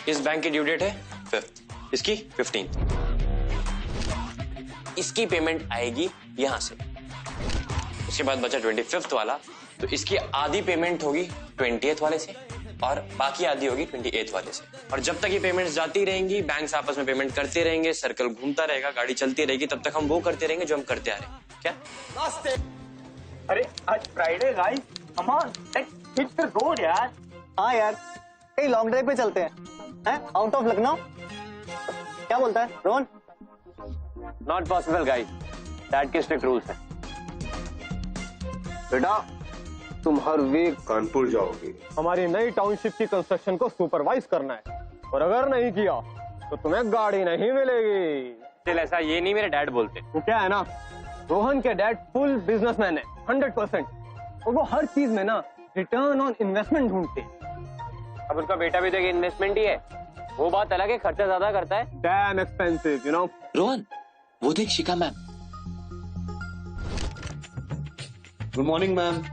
इस बैंक की due date है 5th, इसकी 15th। इसकी पेमेंट आएगी यहां से। उसके बाद बचा 25th वाला, तो इसकी आधी पेमेंट होगी 20th वाले से और बाकी आधी होगी 28th वाले से। और जब तक ये पेमेंट्स जाती रहेंगी, बैंक्स आपस में पेमेंट करते रहेंगे, सर्कल घूमता रहेगा, गाड़ी चलती रहेगी, तब तक हम वो करते रहेंगे जो हम करते आ रहे हैं। क्या? अरे आज Friday guys, come on, let's hit the road यार। हाँ यार, कहीं लॉन्ग ड्राइव पे चलते हैं आउट ऑफ लखनऊ। क्या बोलता है Rohan? Not possible guys, dad के स्ट्रिक्ट रूल्स हैं। बेटा तुम हर वीक कानपुर जाओगी। हमारी नई टाउनशिप की कंस्ट्रक्शन को सुपरवाइज करना है, और अगर नहीं किया तो तुम्हें गाड़ी नहीं मिलेगी। चल ऐसा ये नहीं मेरे डैड बोलते। वो क्या है ना, रोहन के डैड फुल बिजनेसमैन है 100%, और वो हर चीज में ना रिटर्न ऑन इन्वेस्टमेंट ढूंढते हैं। अब उनका बेटा भी तो एक इन्वेस्टमेंट ही है, वो बात अलग है, खर्चा ज्यादा करता है। Damn expensive you know. Rohan, वो देख Shikha ma'am. Good morning ma'am.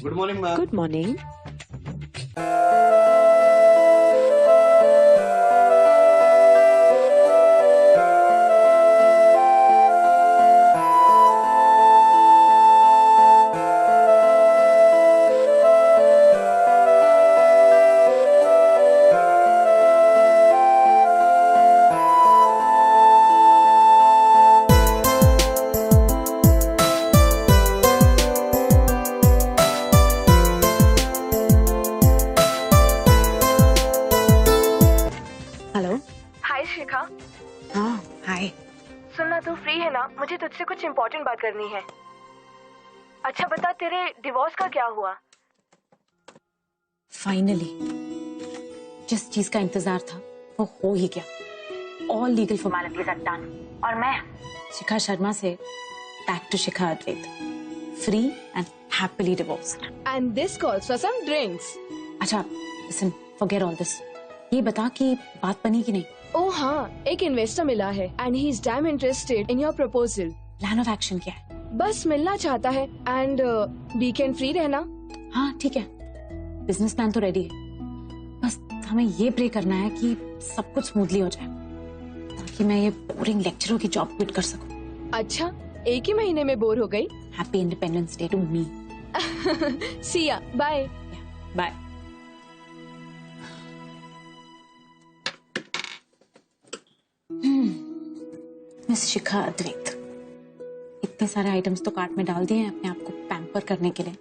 Good morning ma'am. Good morning. Shikha. हाँ हाय। सुनना, तू फ्री है ना? मुझे तुझसे कुछ इम्पोर्टेंट बात करनी है। अच्छा बता, तेरे डिवोर्स का क्या हुआ? फाइनली जिस चीज का इंतजार था वो हो ही गया। All legal formalities are done और मैं शिखा शर्मा से back to Shikha Advait, free and happily divorced. And this calls for some drinks. अच्छा लिसन, फॉरगेट ऑल दिस। ये बता कि बात बनी कि नहीं? ओह हाँ, एक इन्वेस्टर मिला है and he is damn interested in your proposal. Plan of action क्या है? बस मिलना चाहता है एंड वीकेंड फ्री रहना। हाँ ठीक है, बिजनेस प्लान तो रेडी है, बस हमें ये प्रे करना है कि सब कुछ स्मूथली हो जाए ताकि मैं ये बोरिंग लेक्चरों की जॉब क्विट कर सकूं। अच्छा, एक ही महीने में बोर हो गई? Happy independence day to me. See ya, bye. Bye. Miss Shikha Advait, इतने सारे आइटम्स तो कार्ट में डाल दिए हैं अपने आप को पैम्पर करने के लिए।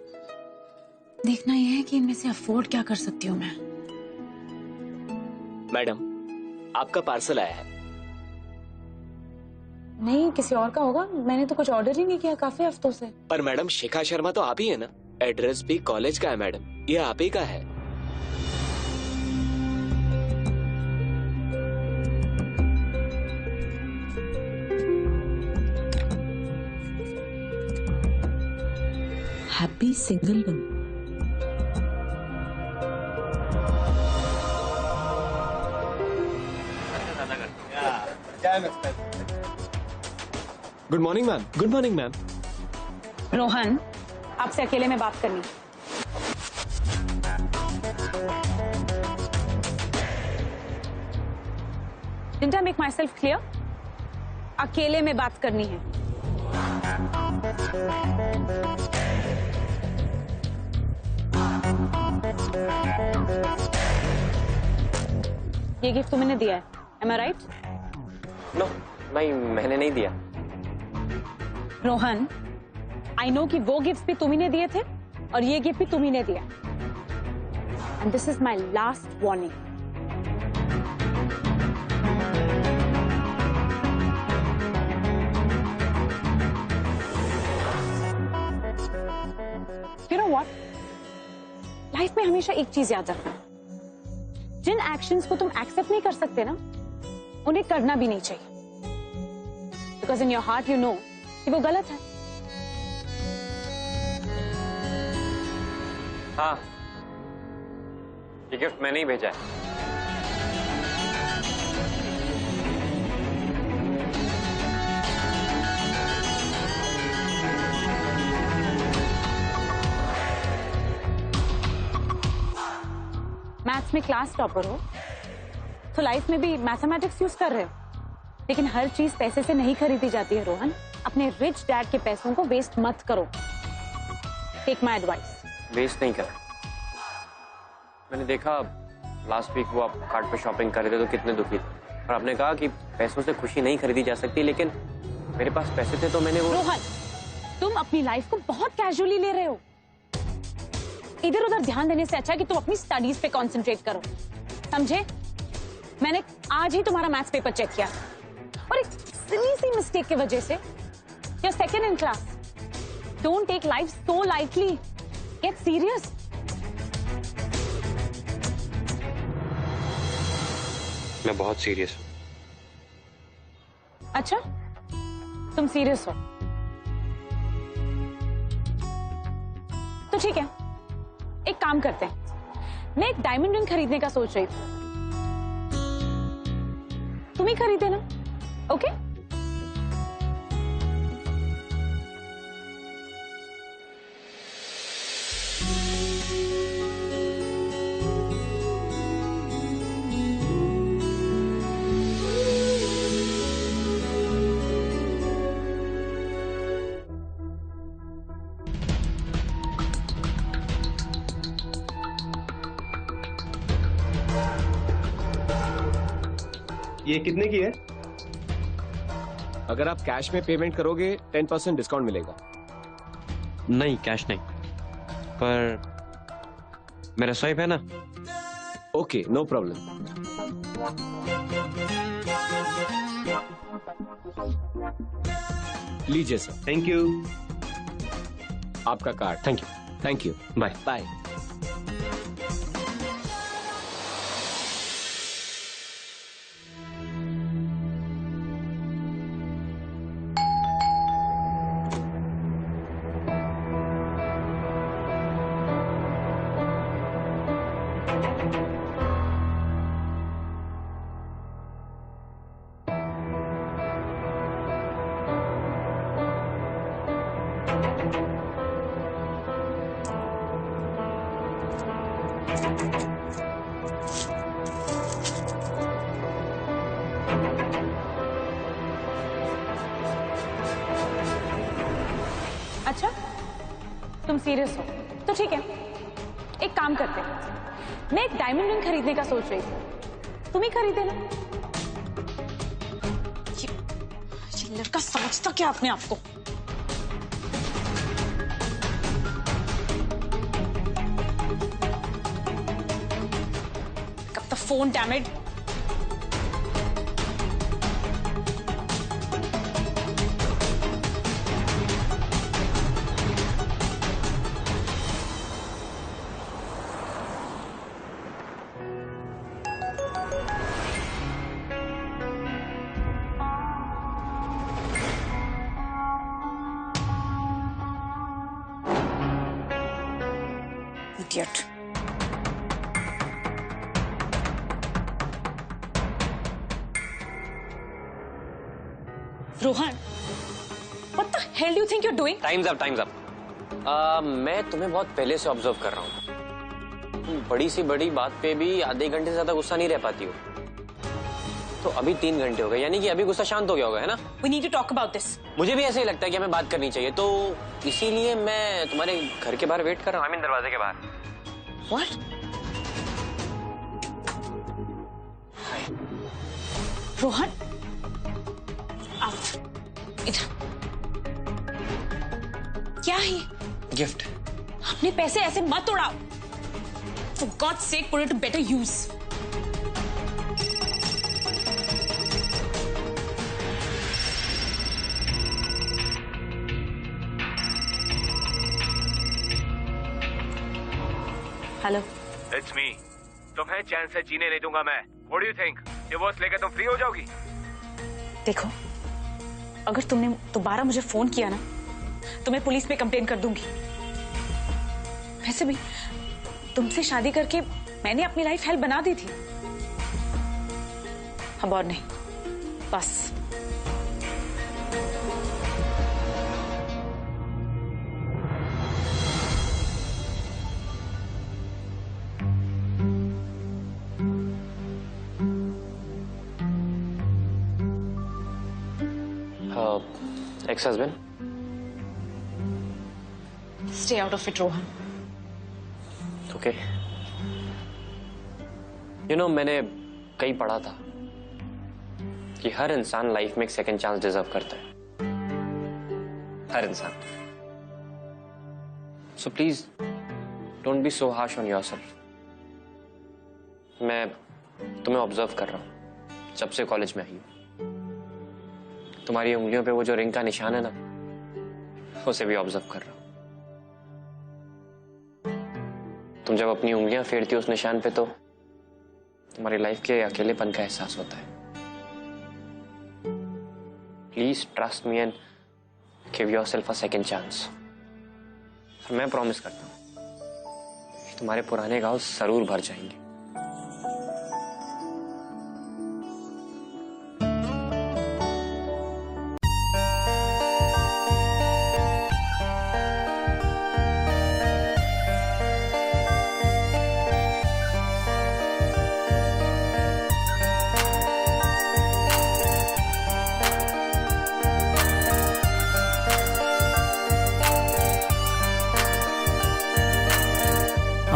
देखना यह है कि इनमें से अफोर्ड क्या कर सकती हूँ मैं। मैडम, आपका पार्सल आया है। नहीं, किसी और का होगा, मैंने तो कुछ ऑर्डर ही नहीं किया काफी हफ्तों से। पर मैडम, शिखा शर्मा तो आप ही है ना? एड्रेस भी कॉलेज का है मैडम, ये आप ही का है। Happy single one. Good morning ma'am. Good morning ma'am. Rohan, आपसे अकेले में बात करनी। Didn't I make myself clear? अकेले में बात करनी है। ये गिफ्ट तुमने दिया है, am I right? नो नहीं, मैंने नहीं दिया। रोहन, आई नो कि वो गिफ्ट भी तुम्ही ने दिए थे और ये गिफ्ट भी तुम्ही ने दिया। And this is my last warning. You know what? Life में हमेशा एक चीज याद रखना, जिन एक्शंस को तुम एक्सेप्ट नहीं कर सकते ना, उन्हें करना भी नहीं चाहिए। Because in your heart you know कि वो गलत है। हाँ, ये गिफ्ट मैंने ही भेजा है। मैथ्स में क्लास टॉपर हो तो लाइफ में भी मैथमेटिक्स यूज कर रहे हो। लेकिन हर चीज पैसे से नहीं खरीदी जाती है रोहन। अपने रिच डैड के पैसों को वेस्ट मत करो। Take my advice. वेस्ट नहीं कर। मैंने देखा लास्ट वीक वो आप कार्ड पे शॉपिंग कर रहे थे तो कितने दुखी थे, और आपने कहा कि पैसों से खुशी नहीं खरीदी जा सकती, लेकिन मेरे पास पैसे थे तो मैंने वो। रोहन, तुम अपनी लाइफ को बहुत कैजुअली ले रहे हो। इधर उधर ध्यान देने से अच्छा है कि तुम अपनी स्टडीज पे कंसंट्रेट करो, समझे? मैंने आज ही तुम्हारा मैथ्स पेपर चेक किया और एक सिली सी मिस्टेक की वजह से you're second in class. Don't take life so lightly. Get serious. मैं बहुत सीरियस हूँ। अच्छा, तुम सीरियस हो तो ठीक है, एक काम करते हैं। मैं एक डायमंड रिंग खरीदने का सोच रही थी, तुम ही खरीदे ना? ओके? ये कितने की है? अगर आप कैश में पेमेंट करोगे 10% डिस्काउंट मिलेगा। नहीं, कैश नहीं, पर मेरा स्वाइप है ना। Okay, no problem. लीजिए सर, थैंक यू। आपका card. Thank you. Thank you. Bye. Bye. अच्छा, तुम सीरियस हो तो ठीक है, एक काम करते हैं। मैं एक डायमंड रिंग खरीदने का सोच रही थी, तुम ही खरीदे ना? ये लड़का समझता क्या अपने आप को? कब तक phone damage. Idiot. Rohan, what the hell do you think you're doing? Times up, times up. मैं तुम्हें बहुत पहले से ऑब्जर्व कर रहा हूँ। तुम बड़ी सी बड़ी बात पे भी आधे घंटे से ज्यादा गुस्सा नहीं रह पाती हो। तो अभी 3 घंटे हो गए, यानी कि अभी गुस्सा शांत हो गया होगा, है ना? We need to talk about this. मुझे भी ऐसे ही लगता है कि हमें बात करनी चाहिए, तो इसीलिए मैं तुम्हारे घर के बाहर वेट कर रहा हूँ। दरवाजे के बाहर। What? रोहन, आओ इधर। क्या है? गिफ्ट। अपने पैसे ऐसे मत उड़ाओ। For God's sake, put it to better use. Hello. It's me. तुम्हें चैन से जीने नहीं दूंगा मैं। What do you think? Divorce लेके तुम फ्री हो जाओगी? देखो, अगर तुमने दोबारा मुझे फोन किया ना तो मैं पुलिस में कंप्लेन कर दूंगी। वैसे भी तुमसे शादी करके मैंने अपनी लाइफ हेल बना दी थी, अब और नहीं, बस। Ex husband. Stay out of it Rohan. Okay. You know, मैंने कहीं पढ़ा था कि हर इंसान लाइफ में एक सेकंड चांस डिजर्व करता है, हर इंसान। So please don't be so harsh on yourself. मैं तुम्हें ऑब्जर्व कर रहा हूं जब से कॉलेज में आई हूं। तुम्हारी उंगलियों पे वो जो रिंग का निशान है ना, उसे भी ऑब्जर्व कर रहा हूं। तुम जब अपनी उंगलियां फेरती हो उस निशान पे, तो तुम्हारी लाइफ के अकेलेपन का एहसास होता है। Please trust me and give yourself a second chance. मैं प्रॉमिस करता हूं कि तुम्हारे पुराने घाव जरूर भर जाएंगे।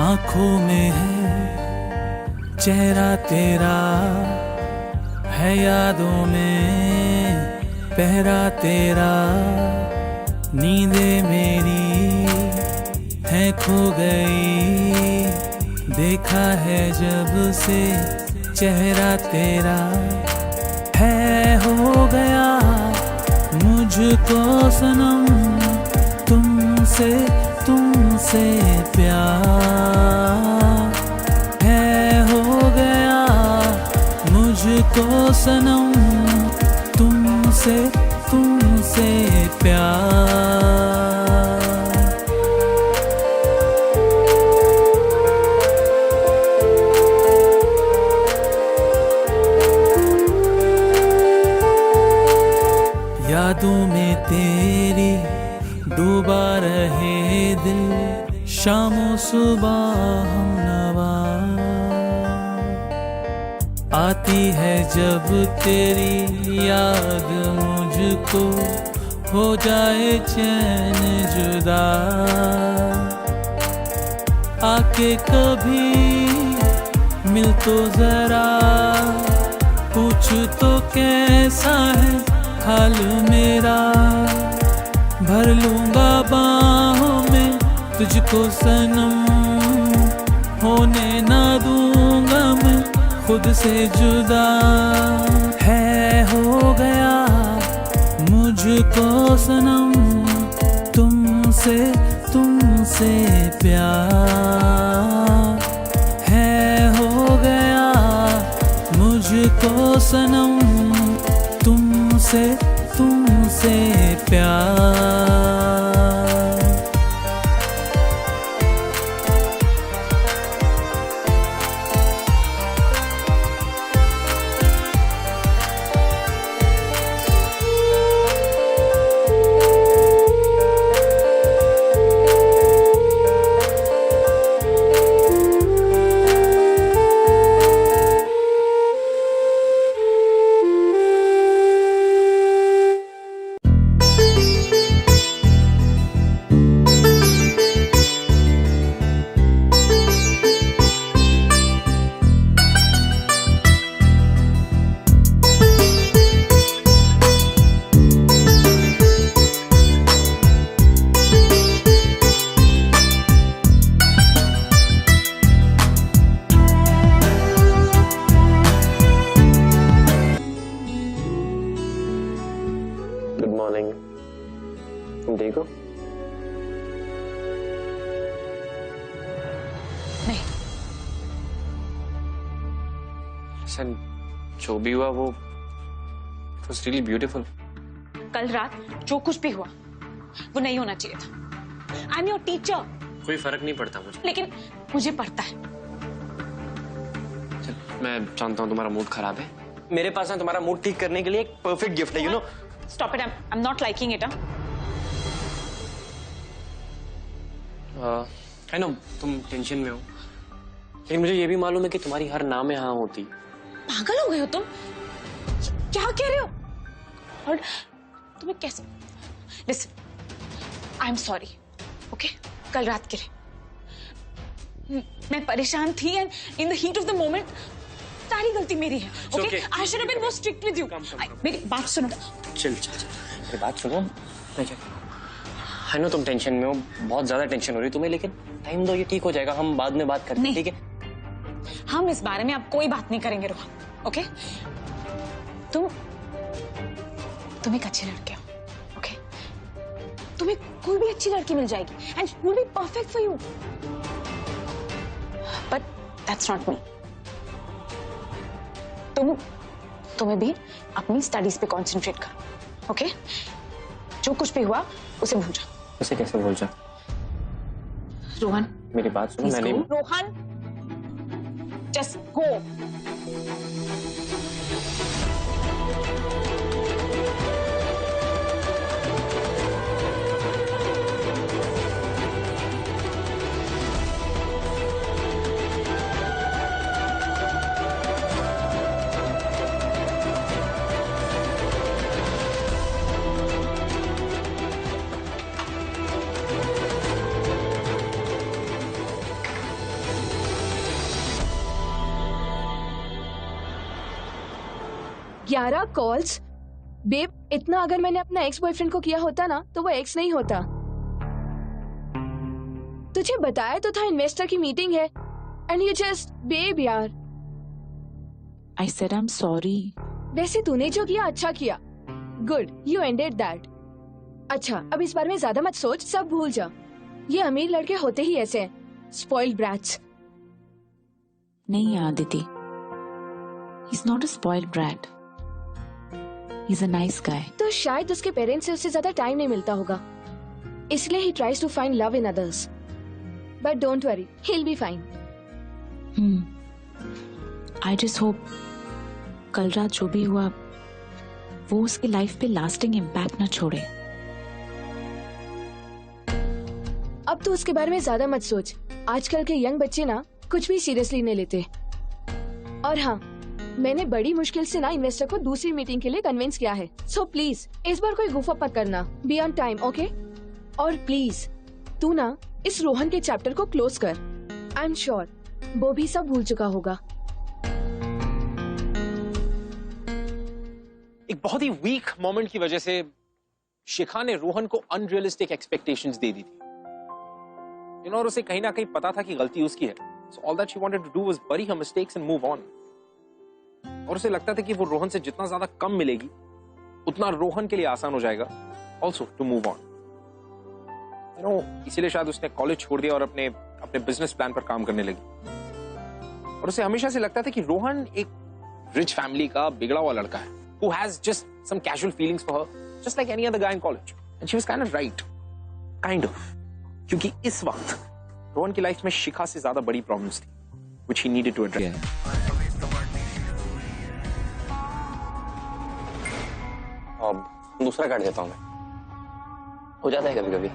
आंखों में है चेहरा तेरा, है यादों में पहरा तेरा। नींदें मेरी हैं खो गई, देखा है जब से चेहरा तेरा। है हो गया मुझको सनम तुमसे प्यार। है हो गया मुझको सनम तुमसे प्यार। यादों में तेरी डूबा रहे दिल, शामों सुबह हमनवा। आती है जब तेरी याद मुझको, हो जाए चैन जुदा। आके कभी मिल तो जरा, पूछ तो कैसा है हाल मेरा। भर लूंगा बाहों में तुझको सनम, होने ना दूंगा मैं खुद से जुदा। है हो गया मुझको सनम तुमसे प्यार। है हो गया मुझको सनम तुमसे प्यार। Good morning. तुम ठीक हो? नहीं, सन जो भी हुआ वो was really beautiful। कल रात जो कुछ भी हुआ वो नहीं होना चाहिए था। I am your teacher. कोई फर्क नहीं पड़ता मुझे। लेकिन मुझे पड़ता है। चल, मैं जानता हूँ तुम्हारा मूड खराब है। मेरे पास है तुम्हारा मूड ठीक करने के लिए एक परफेक्ट गिफ्ट है, you no. Stop it! I'm not liking it. I know तुम टेंशन में हो, लेकिन मुझे ये भी मालूम है कि तुम्हारी हर ना में हाँ होती। पागल हो गए हो तुम? क्या कह रहे हो? और तुम्हें कैसे listen, I am sorry, okay? कल रात के लिए मैं परेशान थी and in the heat of the moment सारी गलती मेरी है, okay? I should have been more strict with you. मेरी बात सुनो। चल मेरी बात सुनो। आई नो तुम टेंशन में हो, बहुत ज्यादा टेंशन हो रही है तुम्हें, लेकिन टाइम दो, ये ठीक हो जाएगा, हम बाद में बात करते हैं, ठीक है? हम इस बारे में अब कोई बात नहीं करेंगे रोहन, ओके? तुम एक अच्छे लड़के हो, ओके? तुम्हें कोई भी अच्छी लड़की मिल जाएगी and she will be perfect for you, but that's not me. तुम्हें भी अपनी स्टडीज पे कंसंट्रेट करो, ओके? जो कुछ भी हुआ उसे भूल जाओ। उसे कैसे भूल जाओ? रोहन मेरी बात सुनो, मैंने रोहन जस्ट गो। ग्यारह कॉल्स बेब, इतना अगर मैंने अपना एक्स बॉयफ्रेंड को किया होता ना तो वो एक्स नहीं होता। तुझे बताया तो था इन्वेस्टर की मीटिंग है एंड यू जस्ट बेब यार। I said I am sorry. वैसे तूने जो किया अच्छा किया, गुड, यू एंडेड दैट। अच्छा अब इस बारे में ज्यादा मत सोच, सब भूल जा। ये अमीर लड़के होते ही ऐसे हैं, स्पॉइल्ड ब्रैट्स। नहीं Aditi, he is not a spoiled brat, he is a nice guy. तो शायद उसके पेरेंट्स से उससे ज्यादा टाइम नहीं मिलता होगा, इसलिए he tries to find love in others, but don't worry, he will be fine. I just hope कल रात जो भी हुआ वो उसकी लाइफ पे लास्टिंग इम्पैक्ट ना छोड़े। अब तो उसके बारे में ज्यादा मत सोच, आजकल के यंग बच्चे ना कुछ भी सीरियसली नहीं लेते। और हाँ, मैंने बड़ी मुश्किल से ना इन्वेस्टर को दूसरी मीटिंग के लिए कन्विंस किया है, सो प्लीज इस बार कोई गुफ अप मत करना, बी ऑन टाइम, ओके? और प्लीज तू ना इस रोहन के चैप्टर को क्लोज कर, आई एम श्योर वो भी सब भूल चुका होगा। एक बहुत ही वीक मोमेंट की वजह से शिखा ने रोहन को अनरियलिस्टिक एक्सपेक्टेशंस दे दी थी, और उसे कहीं ना कहीं पता था कि गलती उसकी है, so all that she wanted to do was bury her mistakes and move on। और उसे लगता था कि वो रोहन से जितना ज्यादा कम मिलेगी उतना रोहन के लिए आसान हो जाएगा also to move on, इसीलिए शायद उसने कॉलेज छोड़ दिया और अपने बिजनेस प्लान पर काम करने लगी। और उसे हमेशा से लगता था कि रोहन एक रिच फैमिली का बिगड़ा हुआ लड़का है who has just some casual feelings for her just like any other guy in college, and she was kind of right, kind of, क्योंकि इस वक्त रोहन की लाइफ में शिखा से ज्यादा बड़ी प्रॉब्लम्स थी which he needed to address। अब दूसरा काट देता हूं मैं, हो जाता है कभी कभी,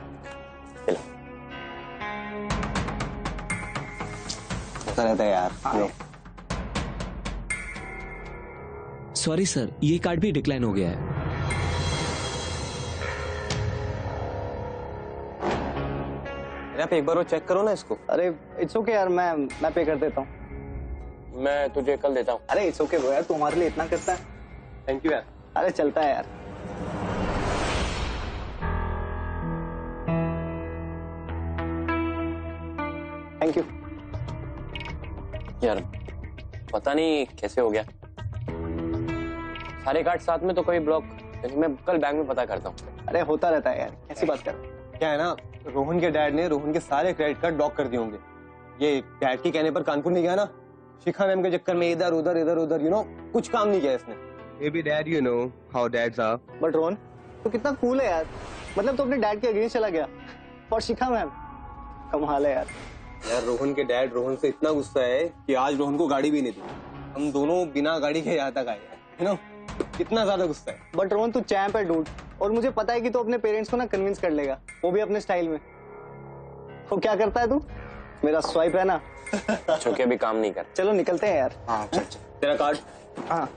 होता रहता है यार। सॉरी सर, ये कार्ड भी डिक्लाइन हो गया है। आप एक बार वो चेक करो ना इसको। अरे इट्स ओके यार, मैं पे कर देता हूँ। मैं तुझे कल देता हूँ। अरे इट्स ओके ब्रो यार, तू हमारे लिए इतना करता है। थैंक यू यार। अरे चलता है यार। थैंक यू यार, पता नहीं कैसे हो गया, सारे कार्ड साथ में तो कोई ब्लॉक, मैं कल बैंक में पता करता हूँ। अरे होता रहता है यार, ऐसी बात कर। क्या है ना, रोहन के डैड ने रोहन के सारे क्रेडिट कार्ड ब्लॉक कर दिए होंगे। ये डैड के कहने पर कानपुर नहीं गया ना, शिखा मैम के चक्कर में इधर उधर कुछ काम नहीं किया इसने। Maybe dad, you know how dads are. But Rohan तो कितना कूल है यार, मतलब तो अपने डैड के अगेंस्ट चला गया और शिखा मैम, कमाल है यार। यार रोहन के डैड रोहन से इतना गुस्सा है कि आज रोहन को गाड़ी भी नहीं दी, हम दोनों बिना गाड़ी के यहाँ तक आए, यू नो, इतना ज्यादा गुस्सा है। बट रोहन तू चैंप है डूड, और मुझे पता है कि तू अपने पेरेंट्स को ना कन्विंस कर लेगा, वो भी अपने स्टाइल में। तो क्या करता है तू, मेरा स्वाइप है ना। चूंकि अभी काम नहीं कर। चलो निकलते हैं यार। हाँ चल। तेरा कार्ड। हाँ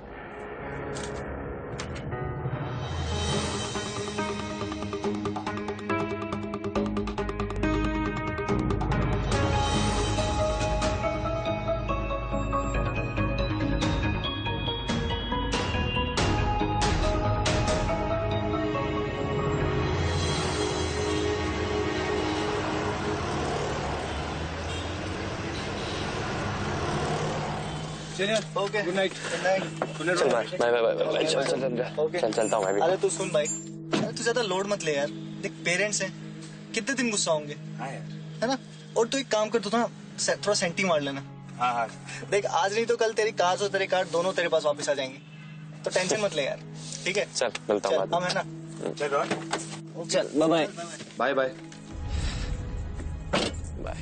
चलिए ओके गुड नाइट चल बाय बाय बाय बाय चल चल चल चलता हूँ मैं भी। अरे तू सुन भाई, अरे तू ज्यादा लोड मत ले यार, देख पेरेंट्स हैं, कितने दिन गुस्सा होंगे, है ना। और तू एक काम कर, तू ना थोड़ा सेंटी मार लेना। हाँ, देख आज नहीं तो कल तेरी कार और तेरे कार्ड दोनों तेरे पास वापस आ जाएंगे, तो टेंशन मत ले यार, ठीक है। चल मिलता हूँ बाद हम है ना। चल bye bye bye bye. Bye.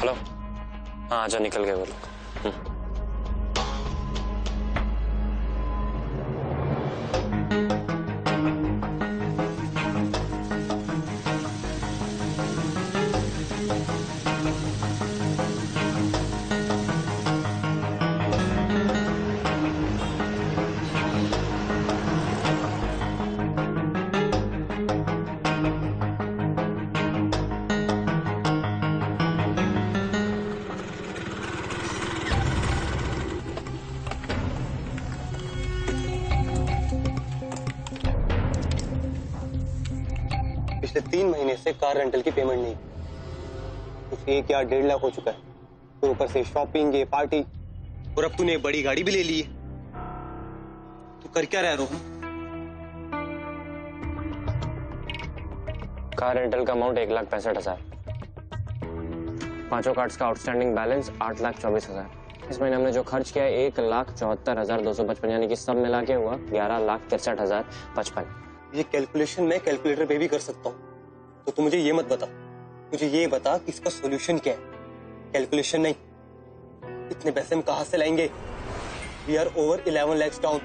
Hello, हाँ आजा, निकल गए वो लोग। पिछले 3 महीने से कार रेंटल की पेमेंट नहीं, कुछ 1 या 1.5 लाख हो चुका है, तो ऊपर से शॉपिंग, ये पार्टी, और अब तूने बड़ी गाड़ी भी ले ली है। तू कर क्या रहा है रोहन? कार रेंटल का अमाउंट 1,65,000, 5 कार्ड्स का आउटस्टैंडिंग बैलेंस 8,24,000। इस महीने हमने जो खर्च किया 1,74,255, यानी कि सब मिला के हुआ 11,63,055। ये कैलकुलेशन मैं कैलकुलेटर पे भी कर सकता हूँ, तो तू मुझे ये मत बता, मुझे ये बता कि इसका सॉल्यूशन क्या है, कैलकुलेशन नहीं। इतने पैसे हम कहाँ से लाएंगे? We are over 11 lakhs down,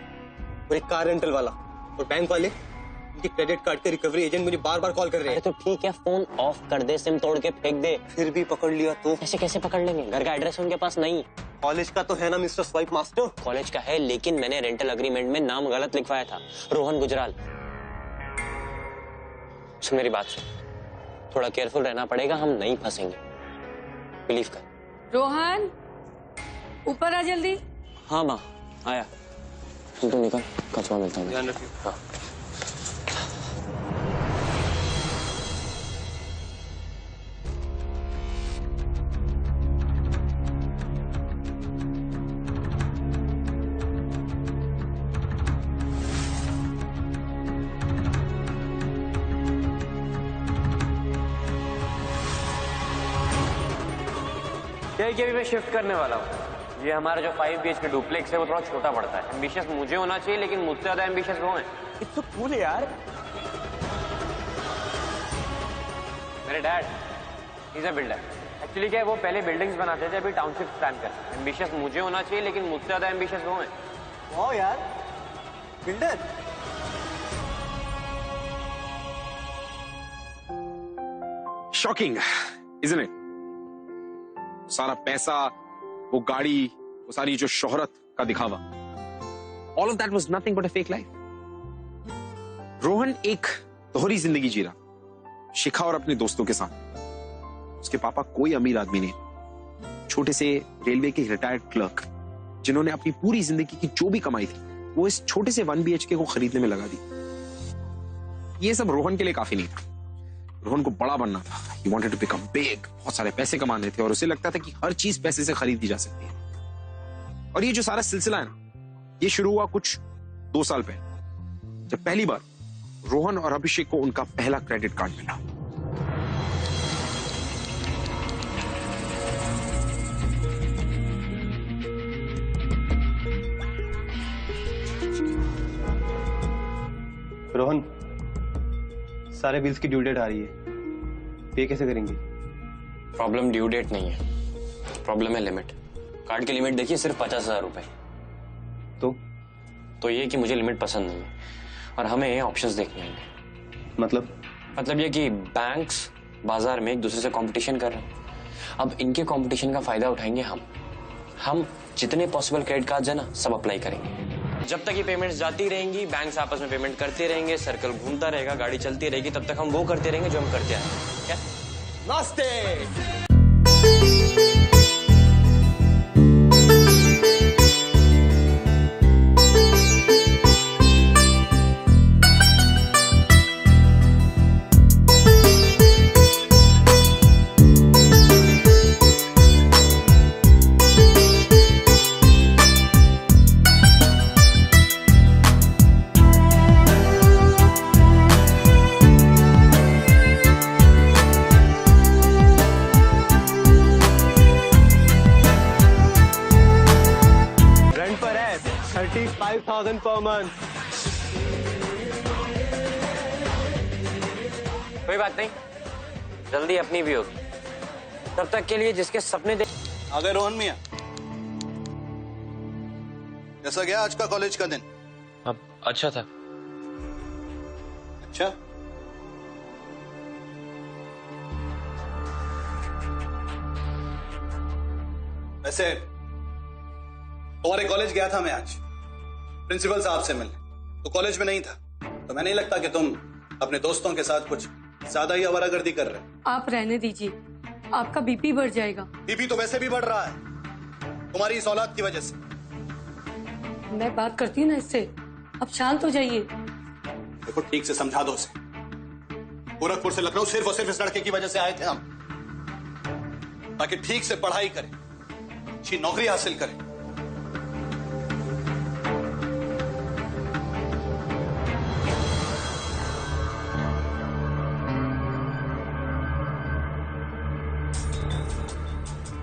और एक कार रेंटल वाला और बैंक वाले, उनके क्रेडिट कार्ड के रिकवरी एजेंट मुझे बार बार कॉल कर रहे हैं। तो ठीक है, फोन ऑफ कर दे, सिम तोड़ के फेंक दे। फिर भी पकड़ लिया तो? ऐसे कैसे पकड़ लेंगे? घर का एड्रेस उनके पास नहीं। कॉलेज का तो है ना मिस्टर स्वाइप मास्टर। कॉलेज का है, लेकिन मैंने रेंटल अग्रीमेंट में नाम गलत लिखवाया था, रोहन गुजराल। सुन मेरी बात सुन, थोड़ा केयरफुल रहना पड़ेगा, हम नहीं फंसेंगे, बिलीव कर। रोहन ऊपर आ जल्दी। हाँ माँ आया, तू निकल, कचवा मिलता हूँ। ध्यान रखिए। हाँ। कि अभी मैं शिफ्ट करने वाला हूँ। ये हमारा जो 5 BHK डुप्लेक्स है वो थोड़ा छोटा पड़ता है। एम्बिशियस मुझे होना चाहिए, लेकिन मुझसे ज्यादा एम्बिशियस वो हैं। इट्स सो कूल यार। मेरे dad is a builder. Actually क्या है, वो पहले बिल्डिंग्स बनाते थे, अभी टाउनशिप प्लान करते हैं। एम्बिशियस मुझे होना चाहिए, लेकिन मुझसे ज्यादा एम्बिशियस वो हैं। वाओ यार, बिल्डर। Shocking isn't it? सारा पैसा, वो गाड़ी, वो सारी जो शोहरत का दिखावा, all of that was nothing but a fake life. Rohan एक दोहरी जिंदगी जी रहा, शिखा और अपने दोस्तों के साथ। उसके पापा कोई अमीर आदमी नहीं, छोटे से रेलवे के रिटायर्ड क्लर्क, जिन्होंने अपनी पूरी जिंदगी की जो भी कमाई थी वो इस छोटे से 1 BHK को खरीदने में लगा दी। ये सब रोहन के लिए काफी नहीं था। रोहन को बड़ा बनना था, he wanted to become big, बहुत सारे पैसे कमाने थे, और उसे लगता था कि हर चीज पैसे से खरीदी जा सकती है। और ये जो सारा सिलसिला है ना, ये शुरू हुआ कुछ 2 साल पहले, जब पहली बार रोहन और अभिषेक को उनका पहला क्रेडिट कार्ड मिला। रोहन, सारे बिल्स की ड्यू डेट आ रही है, पे कैसे करेंगे? प्रॉब्लम ड्यू डेट नहीं है, प्रॉब्लम है लिमिट। कार्ड की लिमिट देखिए सिर्फ 50,000 रुपए। तो ये कि मुझे लिमिट पसंद नहीं है और हमें ऑप्शंस देखने होंगे। मतलब ये कि बैंक्स बाजार में एक दूसरे से कंपटीशन कर रहे हैं, अब इनके कंपटीशन का फायदा उठाएंगे हम जितने पॉसिबल क्रेडिट कार्ड है ना सब अप्लाई करेंगे। जब तक ये पेमेंट्स जाती रहेंगी, बैंक्स आपस में पेमेंट करते रहेंगे, सर्कल घूमता रहेगा, गाड़ी चलती रहेगी, तब तक हम वो करते रहेंगे जो हम करते आए हैं। क्या? नाश्ते। 25,000 per month. कोई बात नहीं, जल्दी अपनी भी होगी। तब तक के लिए जिसके सपने देख। आ गए रोहन मियां। कैसा गया आज का कॉलेज का दिन? अब अच्छा था। अच्छा, वैसे तुम्हारे कॉलेज गया था मैं आज प्रिंसिपल साहब से मिलने, तो कॉलेज में नहीं था, तो मैं नहीं लगता कि तुम अपने दोस्तों के साथ कुछ ज्यादा ही आवारागर्दी कर रहे हो। आप रहने दीजिए, आपका बीपी बढ़ जाएगा। बीपी तो वैसे भी बढ़ रहा है तुम्हारी इस औलाद की वजह से। मैं बात करती हूँ ना इससे, अब शांत हो जाइए। देखो ठीक से समझा दो उसे। गोरखपुर से लखनऊ सिर्फ और सिर्फ इस लड़के की वजह से आए थे हम, ताकि ठीक से पढ़ाई करें, अच्छी नौकरी हासिल करें।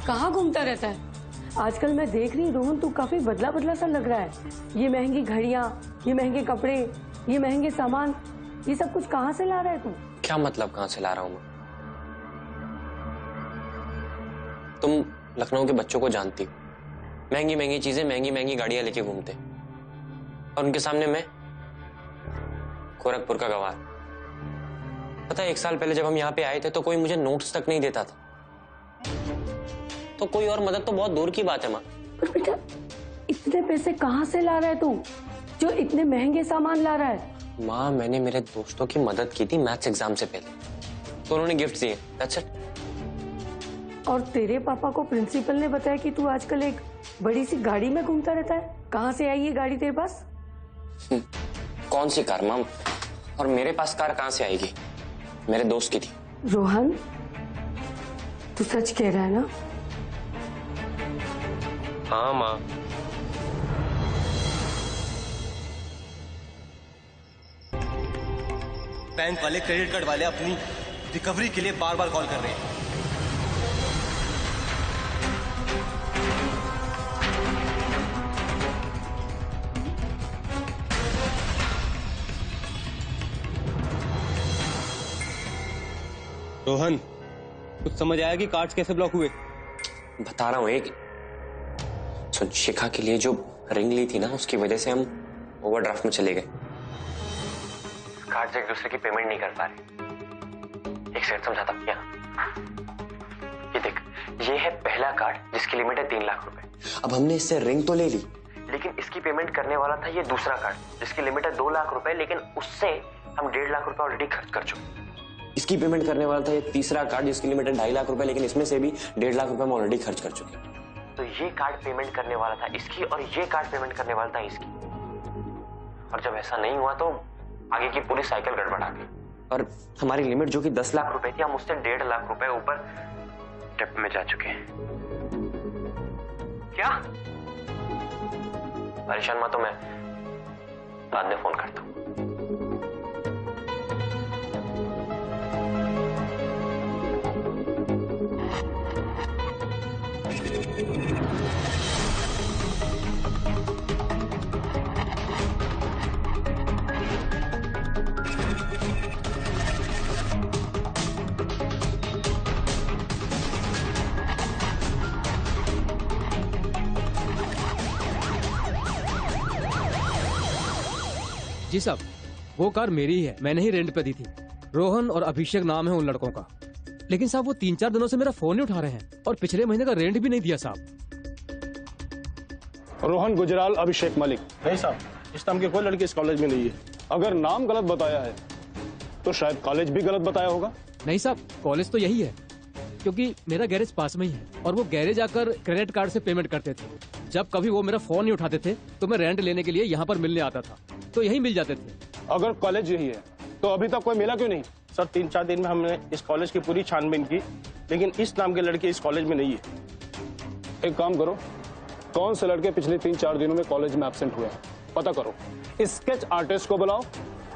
कहाँ घूमता रहता है आजकल? मैं देख रही रोहन, तू काफी बदला बदला सा लग रहा है। ये महंगी घड़ियां, ये महंगे कपड़े, ये महंगे सामान, ये सब कुछ कहाँ से ला रहा है तू? क्या मतलब कहाँ से ला रहा हूं मैं? तुम लखनऊ के बच्चों को जानती हो, महंगी महंगी चीजें, महंगी महंगी गाड़ियां लेके घूमते, और उनके सामने मैं गोरखपुर का गवार। पता है, 1 साल पहले जब हम यहाँ पे आए थे तो कोई मुझे नोट्स तक नहीं देता था, तो कोई और मदद तो बहुत दूर की बात है माँ। पर बेटा, इतने पैसे कहाँ से ला रहा है तू, जो इतने महंगे सामान ला रहा है? माँ, मैंने मेरे दोस्तों की मदद की थी मैथ्स एग्जाम से पहले, तो उन्होंने गिफ्ट दिए, दैट्स इट। और तेरे पापा को प्रिंसिपल ने बताया कि तू आजकल एक बड़ी सी गाड़ी में घूमता रहता है। कहाँ से आई ये गाड़ी तेरे पास? कौन सी कार माम? और मेरे पास कार कहाँ से आएगी? मेरे दोस्त की थी। रोहन, तू सच कह रहा है ना? हाँ माँ। बैंक वाले, क्रेडिट कार्ड वाले अपनी रिकवरी के लिए बार बार कॉल कर रहे हैं। रोहन, कुछ समझ आया कि कार्ड्स कैसे ब्लॉक हुए? बता रहा हूँ। एक सुन, शिखा के लिए जो रिंग ली थी ना, उसकी वजह से हम ओवरड्राफ्ट में चले गए। कार्ड से एक दूसरे की पेमेंट नहीं कर पा रहे। एक सेकंड समझाता हूँ। ये देख, ये है पहला कार्ड जिसकी लिमिट है 3 लाख रुपए। अब हमने इससे रिंग तो ले ली, लेकिन इसकी पेमेंट करने वाला था ये दूसरा कार्ड जिसकी लिमिट है 2 लाख रुपए, लेकिन उससे हम 1.5 लाख रुपए ऑलरेडी खर्च कर चुके। इसकी पेमेंट करने वाला था ये तीसरा कार्ड जिसकी लिमिट है 2.5 लाख रुपए, लेकिन इसमें से भी 1.5 लाख रुपए हम ऑलरेडी खर्च कर चुके। तो ये कार्ड पेमेंट करने वाला था इसकी, और ये कार्ड पेमेंट करने वाला था इसकी। और जब ऐसा नहीं हुआ तो आगे की पूरी साइकिल गड़बड़ा गई, और हमारी लिमिट जो कि 10 लाख रुपए थी, हम उससे 1.5 लाख रुपए ऊपर डेप्ट में जा चुके हैं। क्या परेशान मत हो, मैं बाद में फोन करता हूँ। जी साहब, वो कार मेरी ही है, मैंने ही रेंट पे दी थी। रोहन और अभिषेक नाम है उन लड़कों का। लेकिन साहब वो 3-4 दिनों से मेरा फोन नहीं उठा रहे हैं और पिछले महीने का रेंट भी नहीं दिया साहब। रोहन गुजराल अभिषेक मलिक। नहीं साहब, इस नाम के कोई लड़की इस कॉलेज में नहीं है। अगर नाम गलत बताया है तो शायद कॉलेज भी गलत बताया होगा। नहीं साहब, कॉलेज तो यही है, क्योंकि मेरा गैरेज पास में ही है और वो गैरेज आकर क्रेडिट कार्ड से पेमेंट करते थे। जब कभी वो मेरा फोन नहीं उठाते थे तो मैं रेंट लेने के लिए यहाँ पर मिलने आता था, तो यही मिल जाते थे। अगर कॉलेज यही है तो अभी तक कोई मिला क्यों नहीं? सर, 3-4 दिन में हमने इस कॉलेज की पूरी छानबीन की, लेकिन इस नाम के लड़के इस कॉलेज में नहीं है। एक काम करो, कौन से लड़के पिछले 3-4 दिनों में कॉलेज में एब्सेंट हुए हैं पता करो, स्केच आर्टिस्ट को बुलाओ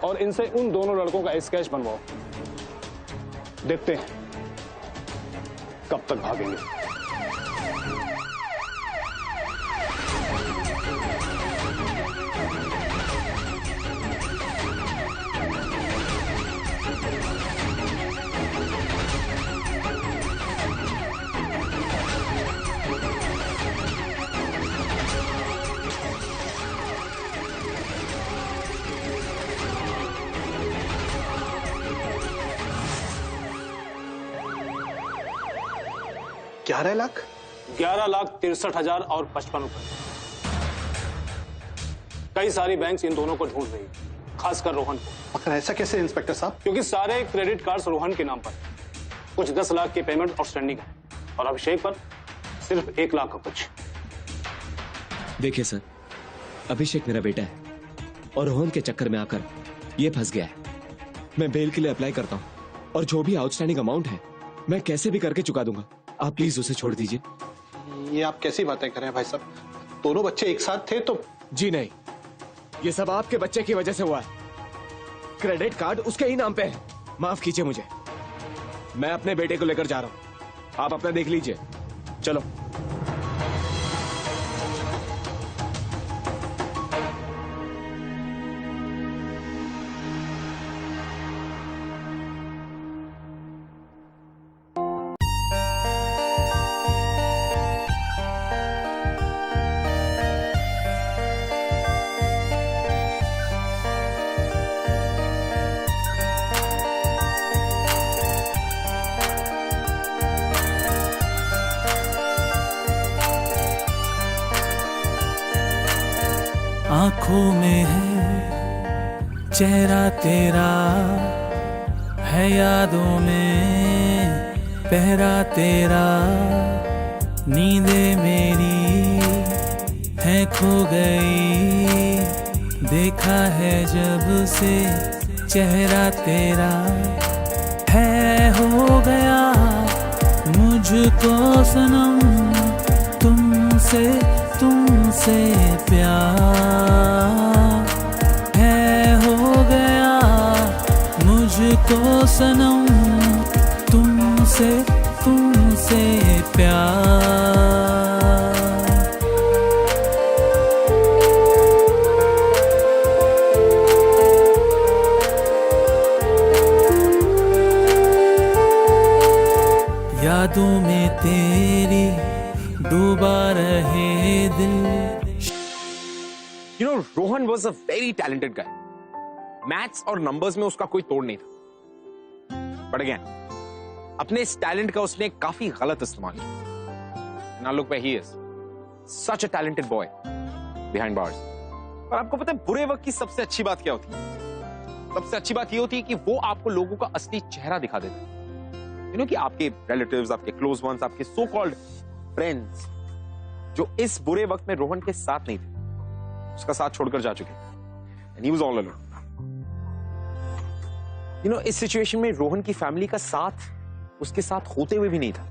और इनसे उन दोनों लड़कों का स्केच बनवाओ। देखते हैं कब तक भागेंगे। 11 लाख? 11,63,000 और 55 रुपए। कई सारी बैंक्स इन दोनों को ढूंढ रही है, खासकर रोहन को। मगर ऐसा कैसे इंस्पेक्टर साहब? क्योंकि सारे क्रेडिट कार्ड्स रोहन के नाम पर, कुछ 10 लाख के पेमेंट आउटस्टैंडिंग है और अभिषेक पर सिर्फ 1 लाख का कुछ। देखिए सर, अभिषेक मेरा बेटा है और रोहन के चक्कर में आकर ये फंस गया है। मैं बेल के लिए अप्लाई करता हूँ और जो भी आउटस्टैंडिंग अमाउंट है मैं कैसे भी करके चुका दूंगा। आप प्लीज उसे छोड़ दीजिए। ये आप कैसी बातें कर रहे हैं भाई साहब? दोनों बच्चे एक साथ थे तो? जी नहीं, ये सब आपके बच्चे की वजह से हुआ है। क्रेडिट कार्ड उसके ही नाम पे है। माफ कीजिए मुझे, मैं अपने बेटे को लेकर जा रहा हूँ, आप अपना देख लीजिए। चलो। आंखों में है चेहरा तेरा, है यादों में पहरा तेरा। नींदें मेरी है खो गई, देखा है जब से चेहरा तेरा। है हो गया मुझको सनम तुमसे प्यार। है हो गया मुझको सनम तुमसे प्यार। यादों में तेरी डूबा रहे दिल। You know, Rohan was a very talented guy. Maths और नंबर्स में उसका कोई तोड़ नहीं था। But again, अपने इस टैलेंट का उसने काफी गलत इस्तेमाल किया। Now look where he is. Such a talented boy behind bars. और आपको पता है बुरे वक्त की सबसे अच्छी बात क्या होती है? सबसे अच्छी बात ये होती है कि वो आपको लोगों का असली चेहरा दिखा देता है। You know कि आपके रिलेटिव्स, आपके क्लोज वंस, आपके सो कॉल्ड फ्रेंड्स जो इस बुरे वक्त में रोहन के साथ नहीं थे, उसका साथ छोड़कर जा चुके। And he was all alone. You know, इस सिचुएशन में रोहन की फैमिली का साथ उसके साथ होते हुए भी नहीं था।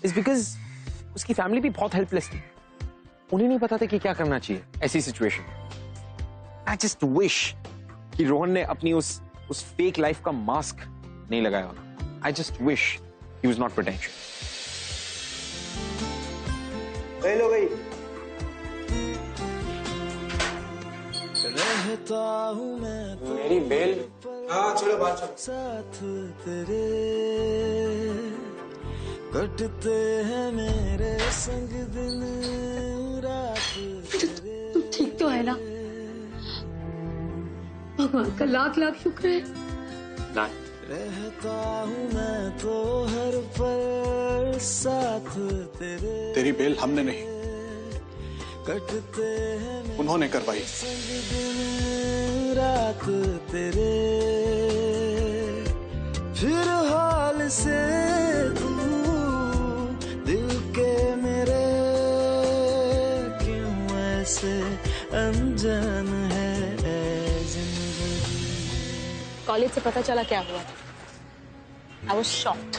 It's because उसकी फैमिली भी बहुत हेल्पलेस थी। उन्हें नहीं पता था कि क्या करना चाहिए ऐसी सिचुएशन में। I just wish कि रोहन ने अपनी उस फेक लाइफ का मास्क नहीं लगाया होता। I just wish he was not pretentious. लो गई। रहता हूँ मैं तो मेरी बेल। हाँ चलो बात चलो। साथ तेरे कटते हैं मेरे संग दिन रात। तू ठीक तो है ना? भगवान का लाख लाख शुक्र है। रहता हूँ मैं तो हर पल साथ तेरे। तेरी बेल हमने नहीं, कटते हैं उन्होंने करवाई। रात तेरे फिर हाल से तू दिल के मेरे क्यों ऐसे अनजान है जिंदगी। कॉलेज से पता चला क्या हुआ? I was shocked.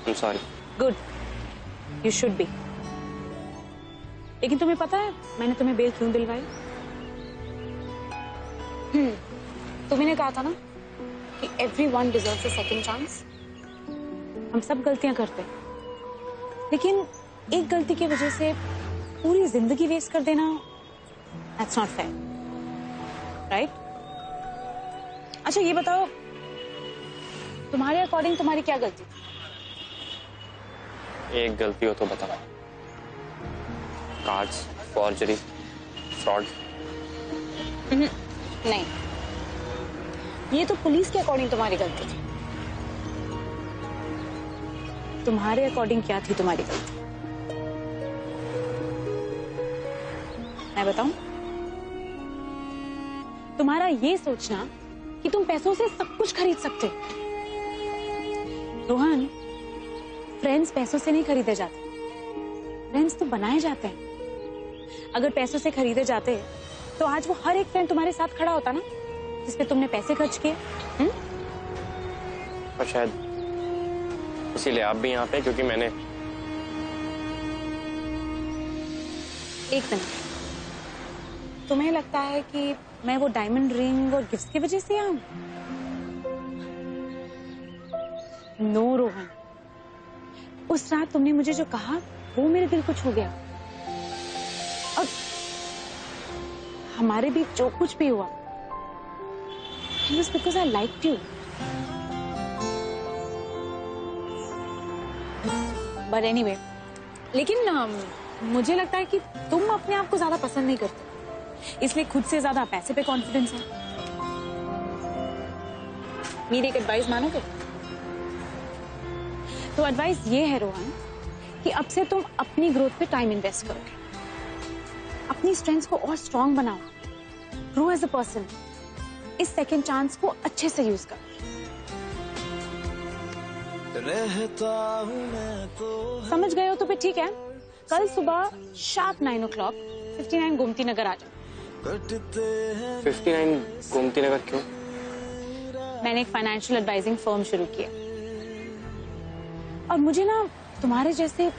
I'm sorry. Good. You should be. लेकिन तुम्हें पता है मैंने तुम्हें बेल क्यों दिलवाई? तुमने कहा था ना कि everyone deserves a second chance. हम सब गलतियां करते हैं, लेकिन एक गलती की वजह से पूरी जिंदगी वेस्ट कर देना, that's not fair, right? अच्छा ये बताओ, तुम्हारे अकॉर्डिंग तुम्हारी क्या गलती थी? एक गलती हो तो बताओ। Cards, forgery, fraud. नहीं, ये तो पुलिस के अकॉर्डिंग तुम्हारी गलती थी। तुम्हारे अकॉर्डिंग क्या थी तुम्हारी गलती? मैं बताऊं? तुम्हारा ये सोचना कि तुम पैसों से सब कुछ खरीद सकते हो। रोहन, फ्रेंड्स पैसों से नहीं खरीदे जाते, फ्रेंड्स तो बनाए जाते हैं। अगर पैसों से खरीदे जाते तो आज वो हर एक फ्रेंड तुम्हारे साथ खड़ा होता ना, जिस पे तुमने पैसे खर्च किए। और शायद इसीलिए आप भी यहाँ पे, क्योंकि मैंने। एक मिनट, तुम्हें लगता है कि मैं वो डायमंड रिंग और गिफ्ट्स की वजह से आऊं? नो रोहन, उस रात तुमने मुझे जो कहा वो मेरे दिल को छू गया। और हमारे बीच जो कुछ भी हुआ, it was because I liked you. But anyway, लेकिन मुझे लगता है कि तुम अपने आप को ज्यादा पसंद नहीं करते, इसलिए खुद से ज्यादा पैसे पे कॉन्फिडेंस है। मेरी एक एडवाइस मानोगे? तो एडवाइस ये है रोहन कि अब से तुम अपनी ग्रोथ पे टाइम इन्वेस्ट करोगे, अपनी स्ट्रेंथ्स को और स्ट्रांग बनाओ, ग्रो एज अ पर्सन। इस सेकंड चांस को अच्छे से यूज करो। समझ गए हो तो फिर ठीक है, कल सुबह शार्प 9 o'clock 59 गोमती नगर आ जाओ। 59 गोमती नगर क्यों? मैंने एक फाइनेंशियल एडवाइजिंग फर्म शुरू की है और मुझे ना तुम्हारे जैसे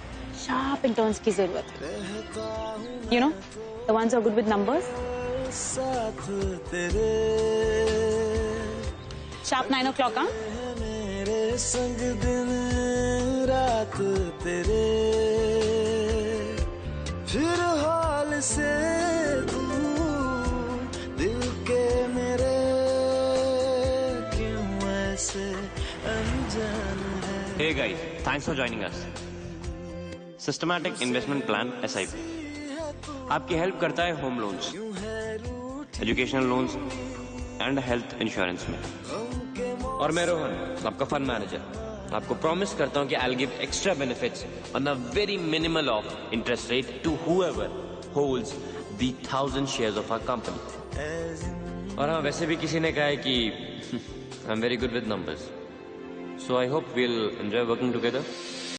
शार्प इंटर्न्स की जरूरत है। You know, the ones are good with numbers. Sharp 9 o'clock, हाँ? मेरे संग दिन रात तेरे, फिर हाल से दूर दिल के मेरे, क्यों ऐसे अनजान है। Hey guys, thanks for joining us. Systematic Investment Plan SIP आपकी हेल्प करता है home loans, educational loans and health insurance में। और मैं रोहन, आपका फंड मैनेजर, आपको प्रॉमिस करता हूं कि I will give extra benefits on a very minimal of interest rate to whoever holds the 1000 shares of our company. और हाँ, वैसे भी किसी ने कहा है कि I am very good with numbers, so I hope we will enjoy working together.